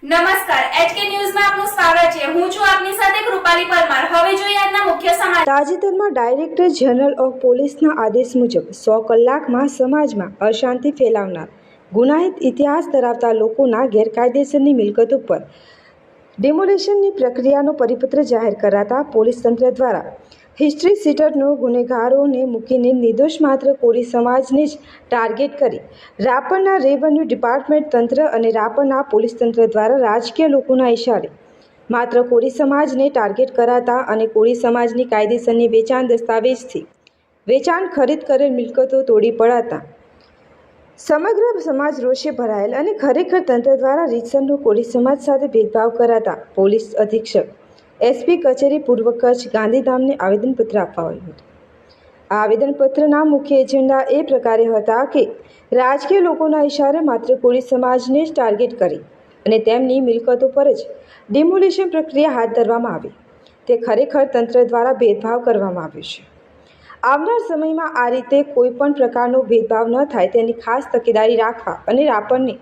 નમસ્કાર એચકે ન્યૂઝમાં આપનું સ્વાગત છે। હું છું આપની સાથે કૃપાલી પરમાર। હવે જોઈએ આજના મુખ્ય સમાચાર। તાજેતરમાં ડાયરેક્ટર જનરલ ઓફ પોલીસના આદેશ મુજબ 100 કલાકમાં સમાજમાં અશાંતિ ફેલાવનાર ગુનાહિત ઇતિહાસ ધરાવતા લોકોના ગેરકાયદેસરની મિલકતો પર ડિમોલિશનની પ્રક્રિયાનો પરિપત્ર જાહેર કરાતા પોલીસ તંત્ર દ્વારા હિસ્ટ્રી શીટરનો ગુનેગારોને મૂકીને નિર્દોષ માત્ર કોળી સમાજને જ ટાર્ગેટ કરી રાપરના રેવન્યુ ડિપાર્ટમેન્ટ તંત્ર અને રાપરના પોલીસ તંત્ર દ્વારા રાજકીય લોકોના ઇશારે માત્ર કોળી સમાજને ટાર્ગેટ કરાતા અને કોળી સમાજની કાયદેસરની વેચાણ દસ્તાવેજથી વેચાણ ખરીદ કરેલ મિલકતો તોડી પડાતા સમગ્ર સમાજ રોષે ભરાયેલ અને ખરેખર તંત્ર દ્વારા રીતસરનો કોળી સમાજ સાથે ભેદભાવ કરાતા પોલીસ અધિક્ષક એસપી કચેરી પૂર્વ કચ્છ ગાંધીધામને આવેદનપત્ર આપવામાં આવ્યું હતું। આ આવેદનપત્રના મુખ્ય એજન્ડા એ પ્રકારે હતા કે રાજકીય લોકોના ઇશારે માત્ર કોળી સમાજને જ ટાર્ગેટ કરી અને તેમની મિલકતો પર જ ડિમોલિશન પ્રક્રિયા હાથ ધરવામાં આવી તે ખરેખર તંત્ર દ્વારા ભેદભાવ કરવામાં આવ્યો છે। આવનાર સમયમાં આ રીતે કોઈ પણ પ્રકારનો ભેદભાવ ન થાય તેની ખાસ તકેદારી રાખવા અને રાપરની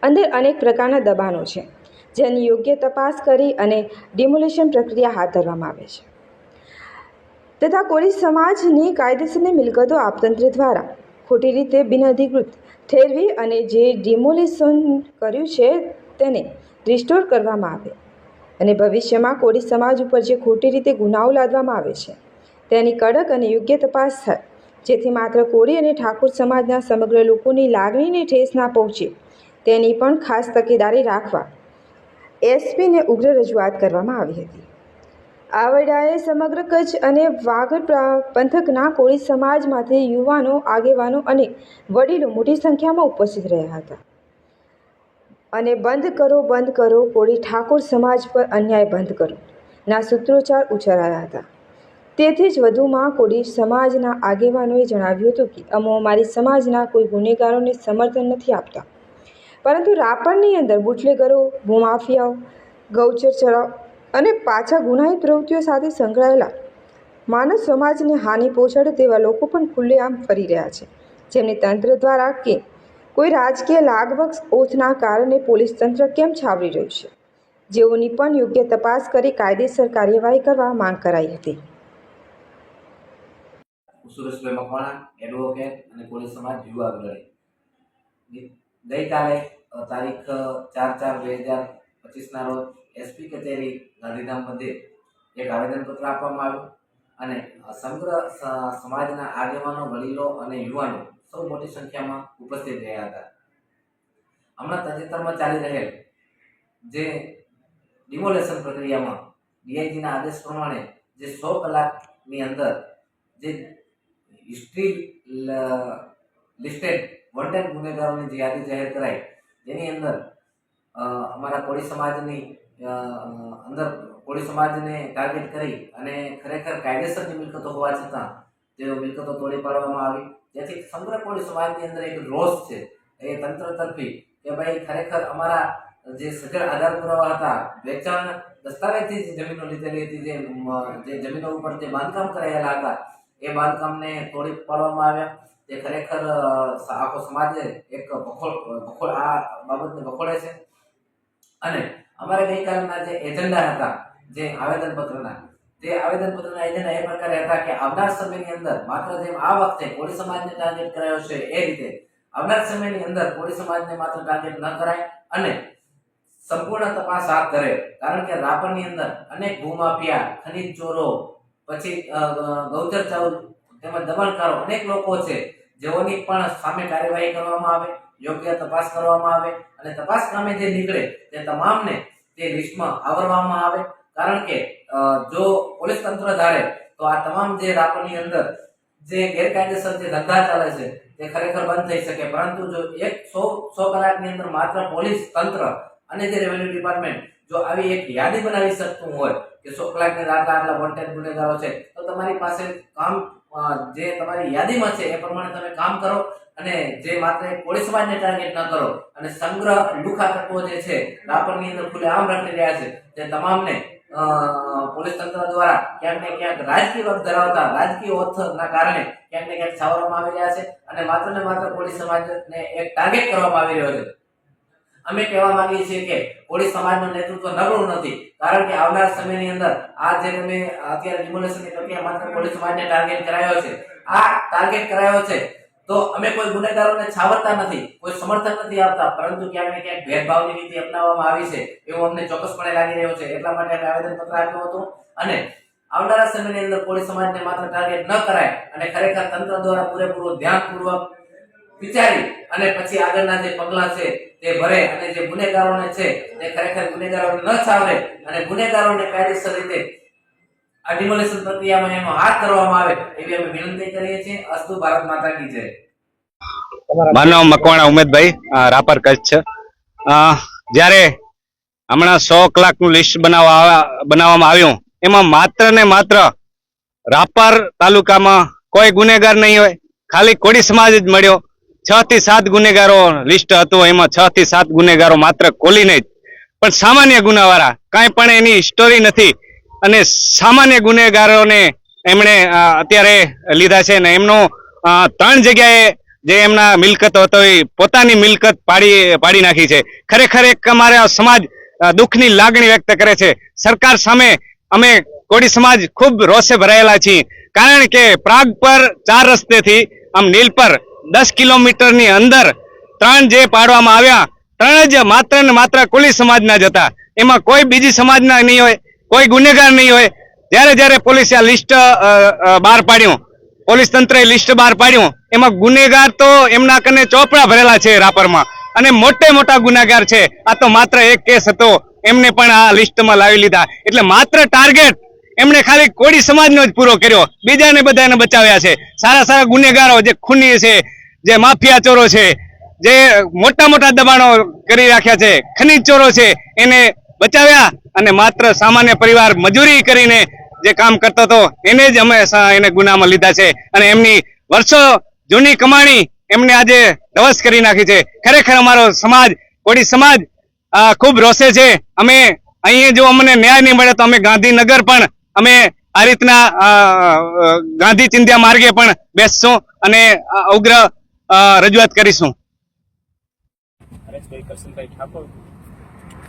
અંદર અનેક પ્રકારના દબાણો છે જેની યોગ્ય તપાસ કરી અને ડિમોલિશન પ્રક્રિયા હાથ ધરવામાં આવે છે તથા કોળી સમાજની કાયદેસરની મિલકતો આપતંત્ર દ્વારા ખોટી રીતે બિનઅધિકૃત ઠેરવી અને જે ડિમોલિશન કર્યું છે તેને રિસ્ટોર કરવામાં આવે અને ભવિષ્યમાં કોળી સમાજ ઉપર જે ખોટી રીતે ગુનાઓ લાદવામાં આવે છે તેની કડક અને યોગ્ય તપાસ થાય જેથી માત્ર કોળી અને ઠાકોર સમાજના સમગ્ર લોકોની લાગણીને ઠેસ ના પહોંચે તેની પણ ખાસ તકેદારી રાખવા એસપીને ઉગ્ર રજૂઆત કરવામાં આવી હતી। આ વેળાએ સમગ્ર કચ્છ અને વાગડ પંથકના કોળી સમાજમાંથી યુવાનો આગેવાનો અને વડીલો મોટી સંખ્યામાં ઉપસ્થિત રહ્યા હતા અને બંધ કરો કોળી ઠાકોર સમાજ પર અન્યાય બંધ કરો ના સૂત્રોચ્ચાર ઉચ્ચારાયા હતા। તેથી જ વધુમાં કોળી સમાજના આગેવાનોએ જણાવ્યું હતું કે અમે અમારી સમાજના કોઈ ગુનેગારોને સમર્થન નથી આપતા, પરંતુ રાપરની અંદર બુટલેગરો, ભૂમાફિયાઓ, ગૌચર ચરાવ અને પાછા ગુનાહિત પ્રવૃત્તિઓ સાથે સંકળાયેલા માનવ સમાજને હાનિ પહોંચાડે તેવા લોકો પણ ખુલ્લેઆમ ફરી રહ્યા છે, જેમને તંત્ર દ્વારા કે કોઈ રાજકીય લાગવક્ષ ઓથના કારણે પોલીસ તંત્ર કેમ છાવરી રહ્યું છે, જેઓની પણ યોગ્ય તપાસ કરી કાયદેસર કાર્યવાહી કરવા માંગ કરાઈ હતી। સુરેશભાઈ મકવાણા, એડવોકેટ અને કોળી સમાજ યુવા અગ્રણી। ગઈકાલે તારીખ 4/4/2025 ના રોજ એસપી કચેરી ગાંધીધામ મધ્યે એક આવેદનપત્ર આપવામાં આવ્યું અને સમગ્ર સમાજના આગેવાનો, વડીલો અને યુવાનો સૌ મોટી સંખ્યામાં ઉપસ્થિત રહ્યા હતા। હમણાં તાજેતરમાં ચાલી રહેલ જે ડિમોલેશન પ્રક્રિયામાં ડીઆઈજીના આદેશ પ્રમાણે જે 100 કલાકની અંદર જે હિસ્ટ્રી લિસ્ટેડ વોન્ટેડ ગુનેગારોની જે યાદી જાહેર કરાઈ, જેની અંદર અમારા કોળી સમાજની અંદર કોળી સમાજને ટાર્ગેટ કરી અને ખરેખર કાયદેસરની મિલકતો હોવા છતાં તેઓ મિલકતો તોડી પાડવામાં આવી, જેથી સમગ્ર કોળી સમાજની અંદર એક રોષ છે એ તંત્ર તરફી કે ભાઈ ખરેખર અમારા જે સજ્જડ આધાર પુરાવા હતા, વેચાણ દસ્તાવેજથી જે જમીનો લીધેલી હતી, જે જમીનો ઉપર જે બાંધકામ કરાયેલા હતા એ બાંધકામને તોડી પાડવામાં આવ્યા। તે ખરેખર આખો સમાજે એક બખોડ આ બાબતને બખોડે છે અને અમારે ગઈકાલના જે એજન્ડા હતા જે આવેદનપત્રના એજન્ડા એ પ્રકારે હતા કે આવનાર સમયની અંદર માત્ર જેમ આ વખતે કોળી સમાજને ટાર્ગેટ કરાયો છે એ રીતે આવનાર સમયની અંદર કોળી સમાજને માત્ર ટાર્ગેટ ન કરાય અને સંપૂર્ણ તપાસ હાથ ધરે, કારણ કે રાપરની અંદર અનેક ભૂમાફિયા, ખનીજ ચોરો, પછી ગૌચર ચાઉર તેમજ દબાણકારો અનેક લોકો છે, જેઓની પણ સામે કાર્યવાહી કરવામાં આવે, યોગ્ય તપાસ કરવામાં આવે અને તપાસ કામે જે નીકળે તે તમામને તે લિસ્ટમાં આવરવામાં આવે, કારણ કે જો પોલીસ તંત્ર ધારે તો આ તમામ જે રાપરની અંદર જે ગેરકાયદેસર જે ધંધા ચાલે છે તે ખરેખર બંધ થઈ શકે, પરંતુ જો 100 કલાકની અંદર માત્ર પોલીસ તંત્ર અને જે રેવન્યુ ડિપાર્ટમેન્ટ જો આવી એક યાદી બનાવી શકતું હોય કે 100 કલાકની રાત આટલા વોન્ટેડ ગુનેગારો છે, તો તમારી પાસે કામ જે તમારી યાદીમાં છે એ પ્રમાણે તમે કામ કરો અને જે માત્ર કોળી સમાજને ટાર્ગેટ ન કરો અને સમગ્ર લુખા તત્વો જે છે રાપરની અંદર ખુલ્લેઆમ રખડી રહ્યા છે તે તમામને પોલીસ તંત્ર દ્વારા ક્યાંક ને ક્યાંક રાજકીય વર્ગ ધરાવતા રાજકીય ઓથના કારણે ક્યાંક ને ક્યાંક છાવરવામાં આવી રહ્યા છે અને માત્ર ને માત્ર કોળી સમાજને એક ટાર્ગેટ કરવામાં આવી રહ્યો છે। અમે કહેવા માંગીએ છીએ કે કોળી સમાજનું નેતૃત્વ નબળું નથી, કારણ કે આવનાર સમયની અંદર આ જે તમે અત્યારે ડિમોલેશનની પ્રક્રિયા માત્ર કોળી સમાજને ટાર્ગેટ કરાયો છે, આ ટાર્ગેટ કરાયો છે તો અમે કોઈ ગુનેગારોને છાવરતા નથી, કોઈ સમર્થન નથી આપતા, પરંતુ ક્યાંક ને ક્યાંક ભેદભાવની નીતિ અપનાવવામાં આવી છે એવું અમને ચોક્કસપણે લાગી રહ્યું છે. એટલા માટે અમે આવેદનપત્ર આપ્યું હતું અને આવનારા સમયની અંદર કોળી સમાજને માત્ર ટાર્ગેટ ન કરાય અને ખરેખર તંત્ર દ્વારા પૂરેપૂરું ધ્યાનપૂર્વક વિચારી અને પછી આગળના જે પગલાં છે તે ભરે અને જે ગુનેગારોને છે તે ખરેખર ગુનેગારોને ન છાવરે અને ગુનેગારોને કાયદેસર રીતે આ ડિમોલેશન પ્રક્રિયામાં એનો હાથ કરવામાં આવે એવી અમે વિનંતી કરીએ છીએ. અસ્તુ ભારત માતા કી જય. મારું નામ મકવાણા ઉમેદભાઈ, રાપર કચ્છ. જ્યારે હમણાં 100 કલાકનું લિસ્ટ બનાવવામાં આવ્યું, એમાં માત્ર ને માત્ર રાપર તાલુકામાં કોઈ ગુનેગાર નહીં હોય, ખાલી કોળી સમાજ જ મળ્યો. 6 થી 7 ગુનેગારો લિસ્ટ હતું, એમાં 6 થી 7 ગુનેગારો માત્ર કોળીને જ, પણ સામાન્ય ગુનાવાળા કાંઈ પણ એની હિસ્ટોરી નથી અને સામાન્ય ગુનેગારોને એમણે અત્યારે લીધા છે ને એમનો 3 જગ્યાએ જે એમના મિલકતો હતો એ પોતાની મિલકત પાડી નાખી છે. ખરેખર એક અમારા સમાજ દુઃખની લાગણી વ્યક્ત કરે છે. સરકાર સામે અમે કોળી સમાજ ખૂબ રોષે ભરાયેલા છીએ, કારણ કે પ્રાગ પર 4 રસ્તેથી આમ નીલ પર 10 કિલોમીટરની અંદર 3 જે પાડવામાં આવ્યા, 3 જ માત્ર ને માત્ર કોળી સમાજના જ હતા. એમાં કોઈ બીજી સમાજના નહીં હોય, કોઈ ગુનેગાર નહીં હોય. જ્યારે પોલીસે આ લિસ્ટ બહાર પાડ્યું, પોલીસ તંત્રએ લિસ્ટ બહાર પાડ્યું, એમાં ગુનેગાર તો એમના કને ચોપડા ભરેલા છે રાપરમાં અને મોટા ગુનેગાર છે. આ તો માત્ર એક કેસ હતો, એમને પણ આ લિસ્ટમાં લાવી લીધા. એટલે માત્ર ટાર્ગેટ એમણે ખાલી કોળી સમાજનો જ પૂરો કર્યો, બીજાને બધાને બચાવ્યા છે. સારા ગુનેગારો જે ખૂની છે, જે માફિયા ચોરો છે, જે મોટા દબાણો કરી રાખ્યા છે, ખનીજ ચોરો છે, એને બચાવ્યા અને માત્ર સામાન્ય પરિવાર મજૂરી કરીને જે કામ કરતો હતો એને જ અમે એને ગુનામાં લીધા છે અને એમની વર્ષો જૂની કમાણી એમને આજે ધવસ કરી નાખી છે. ખરેખર અમારો સમાજ, કોળી સમાજ ખૂબ રોષે છે. અમે અહીંયા જો અમને ન્યાય નહીં મળે તો અમે ગાંધીનગર પણ અમે આ રીતના ગાંધી ચિંધ્યા માર્ગે પણ બેસશું અને ઉગ્ર રજૂઆત કરીશું. હરેશભાઈ કરશનભાઈ ઠાકોર,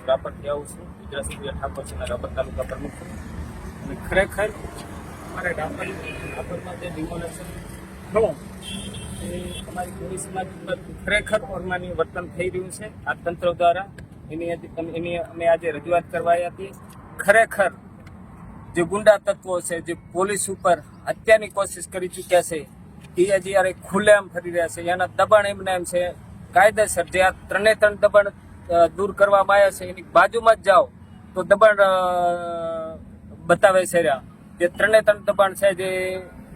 રાપરથી આવું છું. ગુજરાત ઠાકોર છે, રાપર તાલુકા પ્રમુખ છું. અને ખરેખર અમારે રાપરમાં જે ડિમોલેશન થયું એ અમારી કોળી સમાજ ઉપર ખરેખર ઓરમાની વર્તન થઈ રહ્યું છે આ તંત્ર દ્વારા. એની અમે આજે રજૂઆત કરવા આવ્યા હતી. ખરેખર જે ગુંડા તત્વો છે, જે પોલીસ ઉપર હત્યાની કોશિશ કરી ચૂક્યા છે, એ જ્યારે ખુલ્લેઆમ ફરી રહ્યા છે, એના દબાણ એમને એમ છે કાયદેસર. જે આ 3 દબાણ દૂર કરવામાં આવ્યા છે એની બાજુમાં જ જાઓ તો દબાણ બતાવે છે. જે 3 દબાણ છે, જે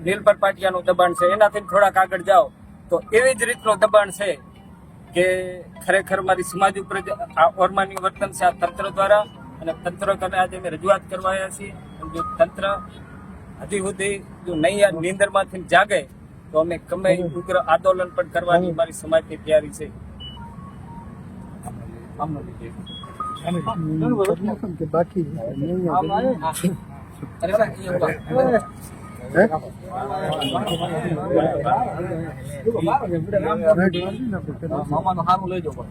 નીલપર પાટિયાનું દબાણ છે, એનાથી થોડાક આગળ જાઓ તો એવી જ રીતનું દબાણ છે કે ખરેખર મારી સમાજ ઉપર જ આ ઓરમાની વર્તન છે આ તંત્ર દ્વારા. અને તંત્ર કરીને આજે અમે રજૂઆત કરવા આવ્યા છીએ. જો તંત્ર હજી સુધી જો નહીં નીંદરમાંથી જાગે તો અમે ગમે ઉગ્ર આંદોલન પણ કરવાની મારી સમાજની તૈયારી છે. મામાનું સારું લઈ જાઓ.